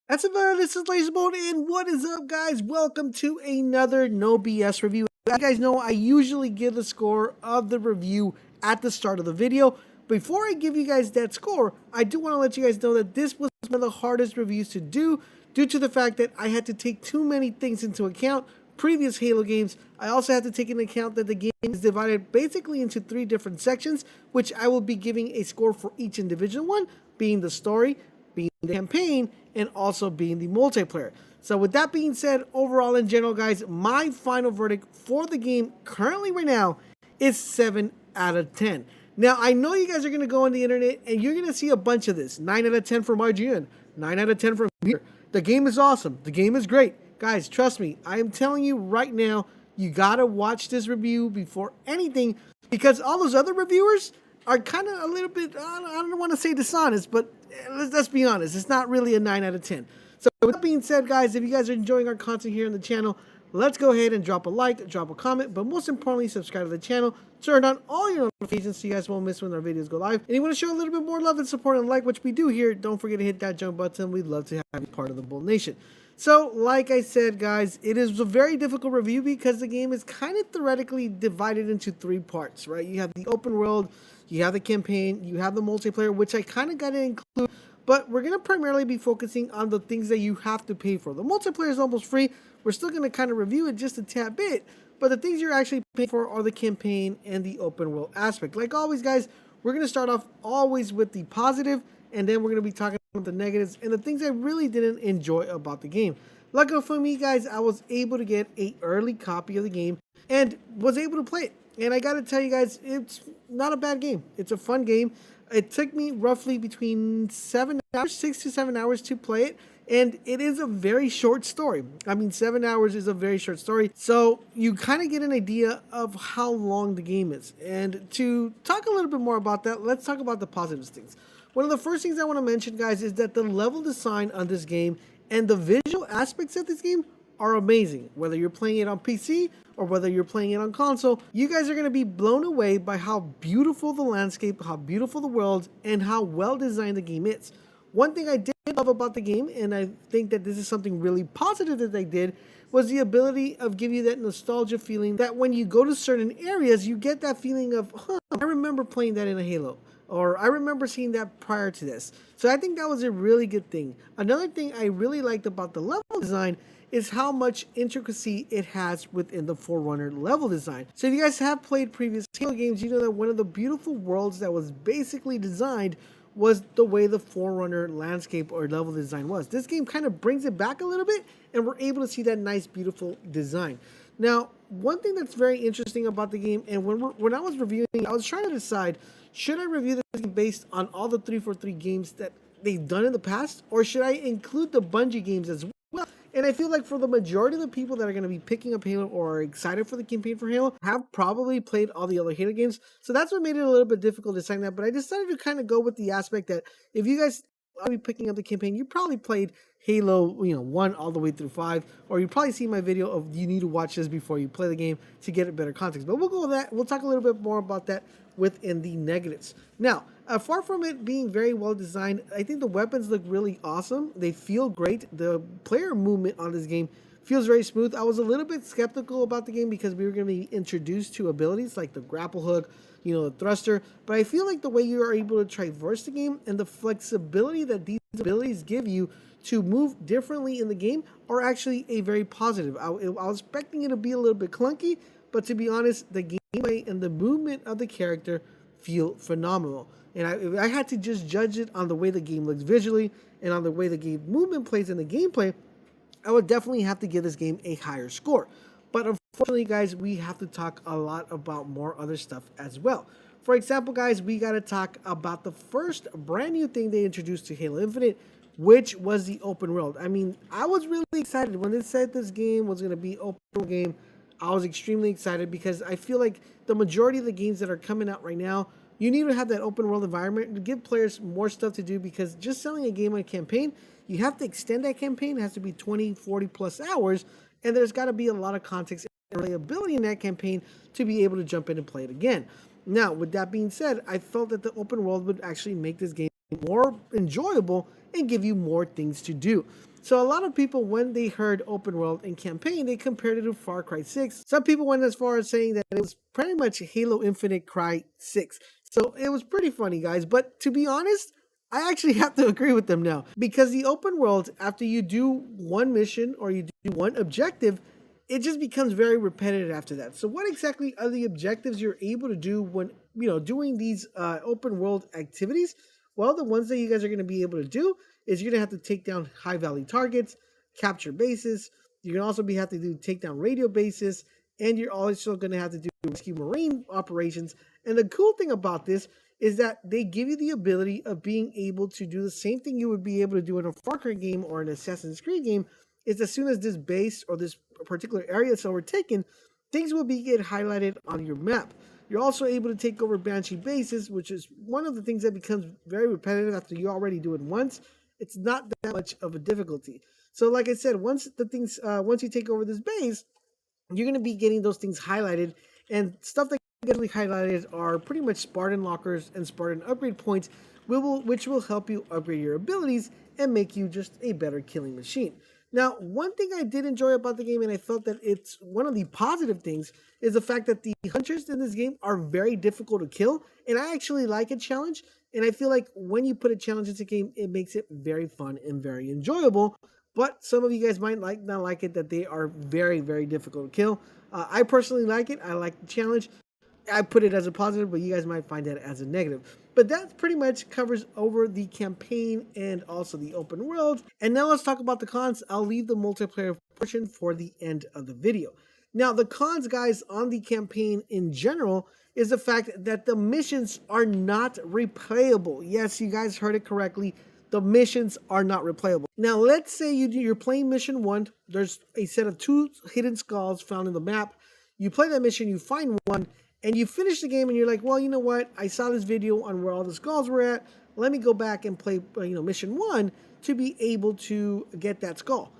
That's about it. This is Laserbolt, and what is up, guys? Welcome to another No BS review. As you guys know, I usually give the score of the review at the start of the video. Before I give you guys that score, I do want to let you guys know that this was one of the hardest reviews to do due to the fact that I had to take too many things into account. Previous Halo games, I also had to take into account that the game is divided basically into 3 different sections, which I will be giving a score for each individual one, being the story, being the campaign, and also being the multiplayer. So with that being said, overall in general, guys, my final verdict for the game currently right now is 7 out of 10. Now, I know you guys are going to go on the internet and you're going to see a bunch of this. 9 out of 10 from IGN, 9 out of 10 from here. The game is awesome. The game is great. Guys, trust me, I am telling you right now, you got to watch this review before anything, because all those other reviewers are kind of a little bit, I don't want to say dishonest, but let's be honest, it's not really a 9 out of 10. So with that being said, guys, if you guys are enjoying our content here on the channel, let's go ahead and drop a like, drop a comment, but most importantly, subscribe to the channel, turn on all your notifications so you guys won't miss when our videos go live. And you want to show a little bit more love and support and like, which we do here, don't forget to hit that jump button. We'd love to have you part of the Bull Nation. So, like I said, guys, it is a very difficult review because the game is kind of theoretically divided into 3 parts, right? You have the open world, you have the campaign, you have the multiplayer, which I kind of got to include, but we're going to primarily be focusing on the things that you have to pay for. The multiplayer is almost free. We're still going to kind of review it just a tad bit, but the things you're actually paying for are the campaign and the open world aspect. Like always, guys, we're going to start off always with the positive, and then we're going to be talking about the negatives and the things I really didn't enjoy about the game. Luckily for me, guys, I was able to get an early copy of the game and was able to play it. And I got to tell you guys, it's not a bad game. It's a fun game. It took me roughly between 7 hours, 6 to 7 hours to play it. And it is a very short story. I mean, 7 hours is a very short story. So you kind of get an idea of how long the game is. And to talk a little bit more about that, let's talk about the positive things. One of the first things I want to mention, guys, is that the level design on this game and the visual aspects of this game are amazing. Whether you're playing it on PC or whether you're playing it on console, you guys are going to be blown away by how beautiful the landscape, how beautiful the world, and how well designed the game is. One thing I did love about the game, and I think that this is something really positive that they did, was the ability of giving you that nostalgia feeling that when you go to certain areas, you get that feeling of, I remember playing that in a Halo. Or I remember seeing that prior to this. So I think that was a really good thing. Another thing I really liked about the level design is how much intricacy it has within the Forerunner level design. So if you guys have played previous Halo games, you know that one of the beautiful worlds that was basically designed was the way the Forerunner landscape or level design was. This game kind of brings it back a little bit, and we're able to see that nice, beautiful design. Now, one thing that's very interesting about the game, and when I was reviewing, I was trying to decide, should I review this game based on all the 343 games that they've done in the past, or should I include the Bungie games as well? And I feel like for the majority of the people that are going to be picking up Halo or are excited for the campaign for Halo have probably played all the other Halo games. So that's what made it a little bit difficult to decide that. But I decided to kind of go with the aspect that if you guys are picking up the campaign, you probably played Halo 1 all the way through 5, or you probably see my video of you need to watch this before you play the game to get a better context. But we'll go with that. We'll talk a little bit more about that within the negatives. Now, far from it being very well designed, I think the weapons look really awesome. They feel great. The player movement on this game feels very smooth. I was a little bit skeptical about the game because we were going to be introduced to abilities like the grapple hook, the thruster, but I feel like the way you are able to traverse the game and the flexibility that these abilities give you to move differently in the game are actually a very positive. I was expecting it to be a little bit clunky, but to be honest, the gameplay and the movement of the character feel phenomenal. And I had to just judge it on the way the game looks visually and on the way the game movement plays in the gameplay, I would definitely have to give this game a higher score. But unfortunately, guys, we have to talk a lot about more other stuff as well. For example, guys, we got to talk about the first brand new thing they introduced to Halo Infinite, which was the open world. I mean, I was really excited when they said this game was going to be open world game. I was extremely excited because I feel like the majority of the games that are coming out right now, you need to have that open world environment to give players more stuff to do, because just selling a game on a campaign, you have to extend that campaign. It has to be 20, 40 plus hours, and there's got to be a lot of context and reliability in that campaign to be able to jump in and play it again. Now, with that being said, I felt that the open world would actually make this game more enjoyable and give you more things to do. So a lot of people, when they heard open world and campaign, they compared it to Far Cry 6. Some people went as far as saying that it was pretty much Halo Infinite Cry 6. So it was pretty funny, guys. But to be honest, I actually have to agree with them now, because the open world, after you do one mission or you do one objective, it just becomes very repetitive after that. So what exactly are the objectives you're able to do when, doing these open world activities? Well, the ones that you guys are going to be able to do is you're going to have to take down high value targets, capture bases. You're going to also have to do take down radio bases, and you're also going to have to do rescue marine operations. And the cool thing about this is that they give you the ability of being able to do the same thing you would be able to do in a Far Cry game or an Assassin's Creed game. Is as soon as this base or this particular area is overtaken, things will get highlighted on your map. You're also able to take over Banshee bases, which is one of the things that becomes very repetitive after you already do it once. It's not that much of a difficulty. So like I said, once you take over this base, you're going to be getting those things highlighted, and stuff that gets highlighted are pretty much Spartan lockers and Spartan upgrade points, which will help you upgrade your abilities and make you just a better killing machine. Now, one thing I did enjoy about the game, and I felt that it's one of the positive things, is the fact that the hunters in this game are very difficult to kill, and I actually like a challenge, and I feel like when you put a challenge into a game, it makes it very fun and very enjoyable. But some of you guys might not like it, that they are very, very difficult to kill. I personally like it. I like the challenge. I put it as a positive, but you guys might find that as a negative. But that pretty much covers over the campaign and also the open world. And now let's talk about the cons. I'll leave the multiplayer portion for the end of the video. Now, the cons, guys, on the campaign in general is the fact that the missions are not replayable. Yes, you guys heard it correctly. The missions are not replayable. Now, let's say you're playing mission 1. There's a set of 2 hidden skulls found in the map. You play that mission, you find one, and you finish the game, and you're like, well, you know what? I saw this video on where all the skulls were at. Let me go back and play, mission 1 to be able to get that skull.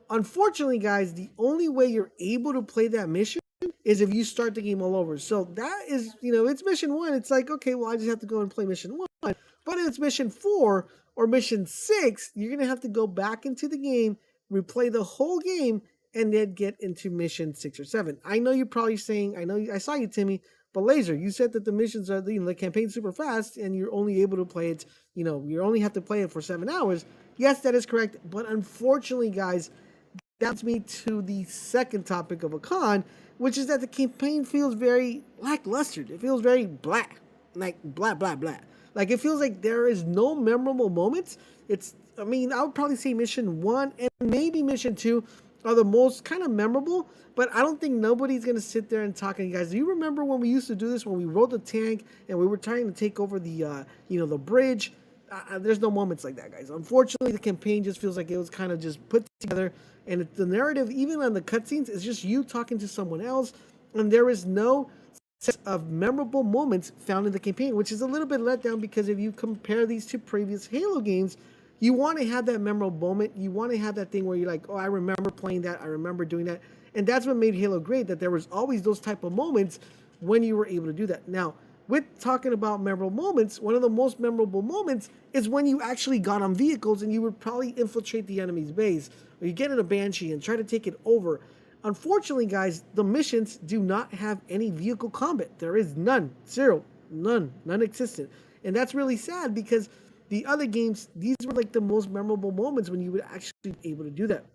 Unfortunately, guys, the only way you're able to play that mission is if you start the game all over. So that is, it's mission 1. It's like, okay, well, I just have to go and play mission 1. But if it's mission 4 or mission 6, you're going to have to go back into the game, replay the whole game, and then get into mission 6 or 7. I know you're probably saying, I saw you, Timmy, but Laser, you said that the missions are, the campaign's super fast, and you're only able to play it, you only have to play it for 7 hours. Yes, that is correct, but unfortunately, guys, that's me to the second topic of a con, which is that the campaign feels very lacklustered. It feels very blah, like blah, blah, blah. Like, it feels like there is no memorable moments. I would probably say mission 1 and maybe mission 2 are the most kind of memorable, but I don't think nobody's going to sit there and talk to you guys. Do you remember when we used to do this, when we rode the tank and we were trying to take over the, the bridge? There's no moments like that, guys. Unfortunately, the campaign just feels like it was kind of just put together, and the narrative, even on the cutscenes, is just you talking to someone else, and there is no set of memorable moments found in the campaign, which is a little bit let down, because if you compare these to previous Halo games, you want to have that memorable moment. You want to have that thing where you're like, oh, I remember playing that. I remember doing that. And that's what made Halo great, that there was always those type of moments when you were able to do that. Now, with talking about memorable moments, one of the most memorable moments is when you actually got on vehicles and you would probably infiltrate the enemy's base, or you get in a Banshee and try to take it over. Unfortunately, guys, the missions do not have any vehicle combat. There is none. Zero. None. Non-existent. And that's really sad, because the other games, these were like the most memorable moments when you would actually be able to do that.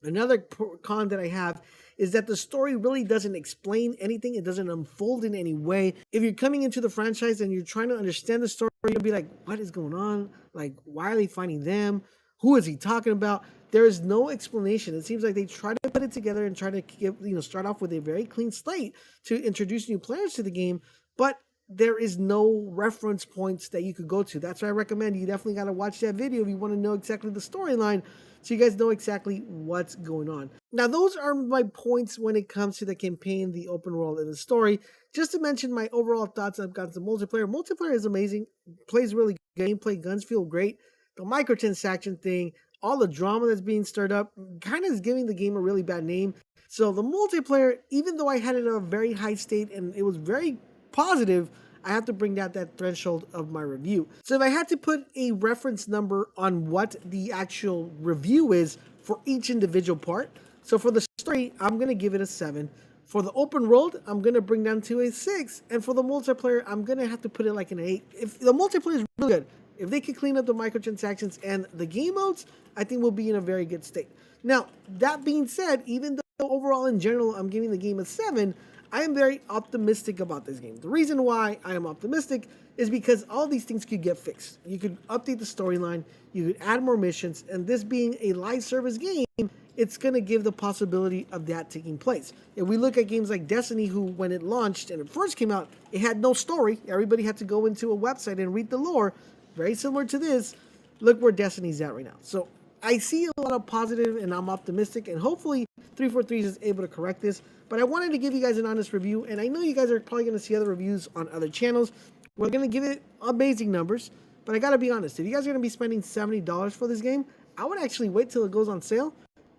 Another con that I have is that the story really doesn't explain anything. It doesn't unfold in any way. If you're coming into the franchise and you're trying to understand the story, you'll be like, what is going on? Like, why are they finding them? Who is he talking about? There is no explanation. It seems like they try to put it together and try to start off with a very clean slate to introduce new players to the game, but there is no reference points that you could go to. That's why I recommend you definitely got to watch that video if you want to know exactly the storyline, so you guys know exactly what's going on. Now, those are my points when it comes to the campaign, the open world, and the story. Just to mention my overall thoughts, I've got some multiplayer. Multiplayer is amazing. Plays really good. Gameplay, guns feel great. The microtransaction thing, all the drama that's being stirred up, kind of is giving the game a really bad name. So the multiplayer, even though I had it at a very high state and it was very positive, I have to bring down that threshold of my review. So if I had to put a reference number on what the actual review is for each individual part, so for the story, I'm going to give it a 7. For the open world, I'm going to bring down to a 6. And for the multiplayer, I'm going to have to put it like an 8. If the multiplayer is really good, if they could clean up the microtransactions and the game modes, I think we'll be in a very good state. Now, that being said, even though overall in general I'm giving the game a 7, I am very optimistic about this game. The reason why I am optimistic is because all these things could get fixed. You could update the storyline, you could add more missions, and this being a live service game, it's going to give the possibility of that taking place. If we look at games like Destiny, who when it launched and it first came out, it had no story. Everybody had to go into a website and read the lore. Very similar to this. Look where Destiny's at right now. So I see a lot of positive and I'm optimistic, and hopefully 343 is able to correct this. But I wanted to give you guys an honest review, and I know you guys are probably going to see other reviews on other channels. We're going to give it amazing numbers, but I got to be honest. If you guys are going to be spending $70 for this game, I would actually wait till it goes on sale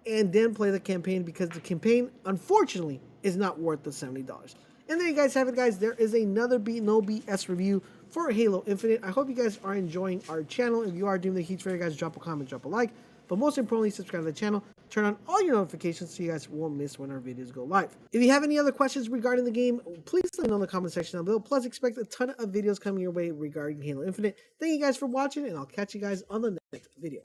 and then play the campaign, because the campaign, unfortunately, is not worth the $70. And there you guys have it, guys. There is another no BS review for Halo Infinite. I hope you guys are enjoying our channel. If you are doing the huge favor, guys, drop a comment, drop a like. But most importantly, subscribe to the channel. Turn on all your notifications so you guys won't miss when our videos go live. If you have any other questions regarding the game, please let me know in the comment section down below. Plus, expect a ton of videos coming your way regarding Halo Infinite. Thank you guys for watching, and I'll catch you guys on the next video.